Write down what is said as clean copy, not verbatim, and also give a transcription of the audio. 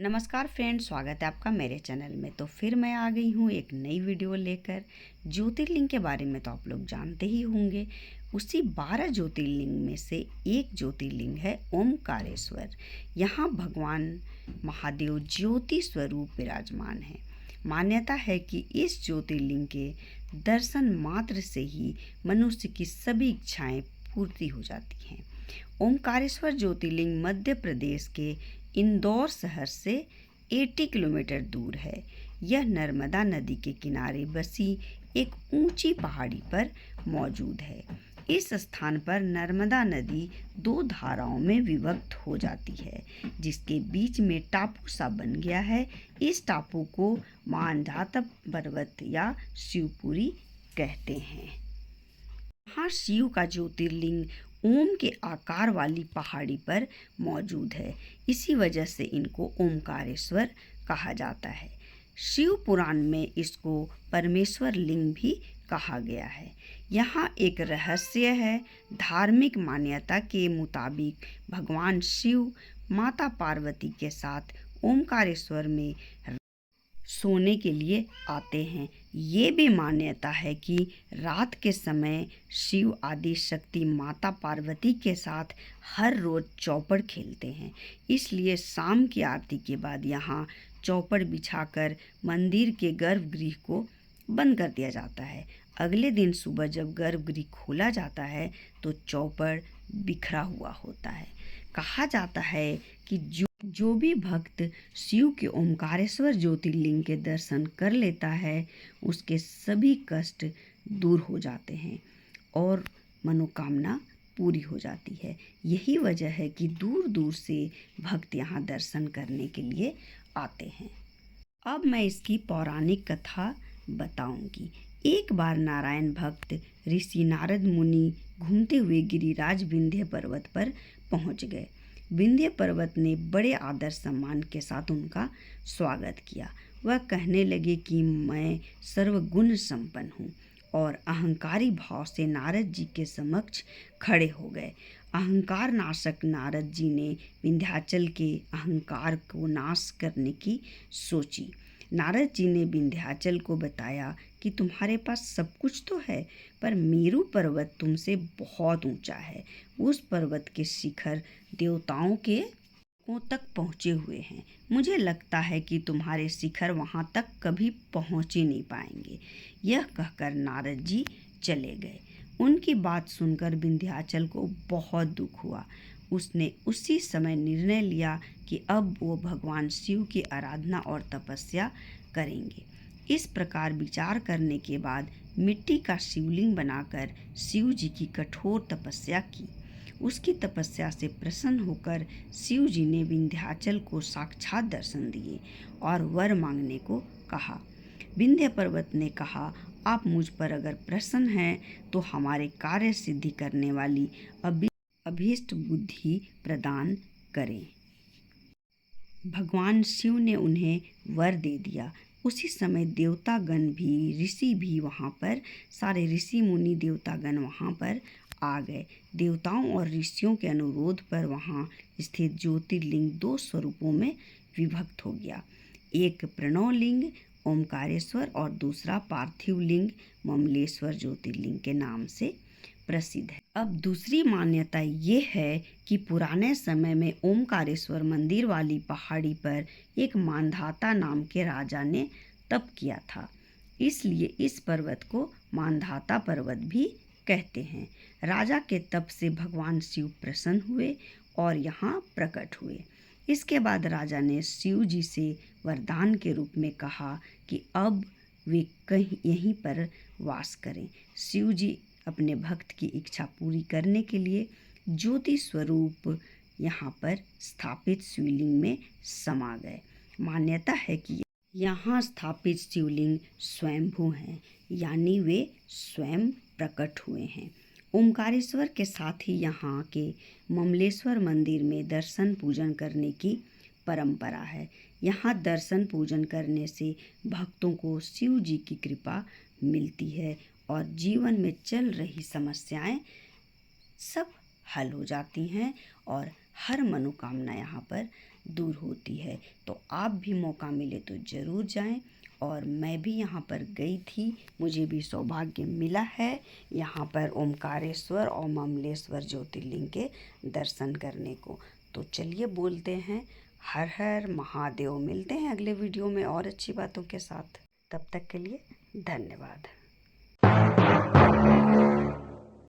नमस्कार फ्रेंड्स, स्वागत है आपका मेरे चैनल में। तो फिर मैं आ गई हूँ एक नई वीडियो लेकर। ज्योतिर्लिंग के बारे में तो आप लोग जानते ही होंगे। उसी 12 ज्योतिर्लिंग में से एक ज्योतिर्लिंग है ओमकारेश्वर। यहाँ भगवान महादेव ज्योति स्वरूप विराजमान है। मान्यता है कि इस ज्योतिर्लिंग के दर्शन मात्र से ही मनुष्य की सभी इच्छाएं पूर्ति हो जाती हैं। ओमकारेश्वर ज्योतिर्लिंग मध्य प्रदेश के इंदौर शहर से 80 किलोमीटर दूर है। यह नर्मदा नदी के किनारे बसी एक ऊंची पहाड़ी पर मौजूद है। इस स्थान पर नर्मदा नदी दो धाराओं में विभक्त हो जाती है, जिसके बीच में टापू सा बन गया है। इस टापू को मांधाता पर्वत या शिवपुरी कहते हैं। यहाँ शिव का ज्योतिर्लिंग ओम के आकार वाली पहाड़ी पर मौजूद है। इसी वजह से इनको ओमकारेश्वर कहा जाता है। शिव पुराण में इसको परमेश्वर लिंग भी कहा गया है। यहाँ एक रहस्य है। धार्मिक मान्यता के मुताबिक भगवान शिव माता पार्वती के साथ ओमकारेश्वर में सोने के लिए आते हैं। ये भी मान्यता है कि रात के समय शिव आदि शक्ति माता पार्वती के साथ हर रोज चौपड़ खेलते हैं। इसलिए शाम की आरती के बाद यहाँ चौपड़ बिछाकर मंदिर के गर्भगृह को बंद कर दिया जाता है। अगले दिन सुबह जब गर्भगृह खोला जाता है तो चौपड़ बिखरा हुआ होता है। कहा जाता है कि जो भी भक्त शिव के ओमकारेश्वर ज्योतिर्लिंग के दर्शन कर लेता है उसके सभी कष्ट दूर हो जाते हैं और मनोकामना पूरी हो जाती है। यही वजह है कि दूर दूर से भक्त यहाँ दर्शन करने के लिए आते हैं। अब मैं इसकी पौराणिक कथा बताऊंगी। एक बार नारायण भक्त ऋषि नारद मुनि घूमते हुए गिरिराज विंध्य पर्वत पर पहुंच गए। विंध्य पर्वत ने बड़े आदर सम्मान के साथ उनका स्वागत किया। वह कहने लगे कि मैं सर्वगुण संपन्न हूँ और अहंकारी भाव से नारद जी के समक्ष खड़े हो गए। अहंकार नाशक नारद जी ने विंध्याचल के अहंकार को नाश करने की सोची। नारद जी ने विंध्याचल को बताया कि तुम्हारे पास सब कुछ तो है, पर मेरू पर्वत तुमसे बहुत ऊंचा है। उस पर्वत के शिखर देवताओं के तक पहुँचे हुए हैं। मुझे लगता है कि तुम्हारे शिखर वहाँ तक कभी पहुँच ही नहीं पाएंगे। यह कहकर नारद जी चले गए। उनकी बात सुनकर विंध्याचल को बहुत दुख हुआ। उसने उसी समय निर्णय लिया कि अब वो भगवान शिव की आराधना और तपस्या करेंगे। इस प्रकार विचार करने के बाद मिट्टी का शिवलिंग बनाकर शिव जी की कठोर तपस्या की। उसकी तपस्या से प्रसन्न होकर शिव जी ने विंध्याचल को साक्षात दर्शन दिए और वर मांगने को कहा। विंध्य पर्वत ने कहा, आप मुझ पर अगर प्रसन्न हैं तो हमारे कार्य सिद्धि करने वाली अभीष्ट बुद्धि प्रदान करें। भगवान शिव ने उन्हें वर दे दिया। उसी समय देवतागण भी, ऋषि भी वहाँ पर, सारे ऋषि मुनि देवतागण वहाँ पर आ गए। देवताओं और ऋषियों के अनुरोध पर वहाँ स्थित ज्योतिर्लिंग दो स्वरूपों में विभक्त हो गया। एक प्रणव लिंग ओमकारेश्वर और दूसरा पार्थिव लिंग ममलेश्वर ज्योतिर्लिंग के नाम से प्रसिद्ध है। अब दूसरी मान्यता ये है कि पुराने समय में ओमकारेश्वर मंदिर वाली पहाड़ी पर एक मांधाता नाम के राजा ने तप किया था। इसलिए इस पर्वत को मांधाता पर्वत भी कहते हैं। राजा के तप से भगवान शिव प्रसन्न हुए और यहाँ प्रकट हुए। इसके बाद राजा ने शिव जी से वरदान के रूप में कहा कि अब वे कहीं यहीं पर वास करें। शिव जी अपने भक्त की इच्छा पूरी करने के लिए ज्योति स्वरूप यहाँ पर स्थापित शिवलिंग में समा गए। मान्यता है कि यहाँ स्थापित शिवलिंग स्वयंभू हैं, यानी वे स्वयं प्रकट हुए हैं। ओमकारेश्वर के साथ ही यहाँ के ममलेश्वर मंदिर में दर्शन पूजन करने की परंपरा है। यहाँ दर्शन पूजन करने से भक्तों को शिव जी की कृपा मिलती है और जीवन में चल रही समस्याएं सब हल हो जाती हैं और हर मनोकामना यहाँ पर दूर होती है। तो आप भी मौका मिले तो ज़रूर जाएं। और मैं भी यहाँ पर गई थी, मुझे भी सौभाग्य मिला है यहाँ पर ओमकारेश्वर और ममलेश्वर ज्योतिर्लिंग के दर्शन करने को। तो चलिए बोलते हैं हर हर महादेव। मिलते हैं अगले वीडियो में और अच्छी बातों के साथ। तब तक के लिए धन्यवाद।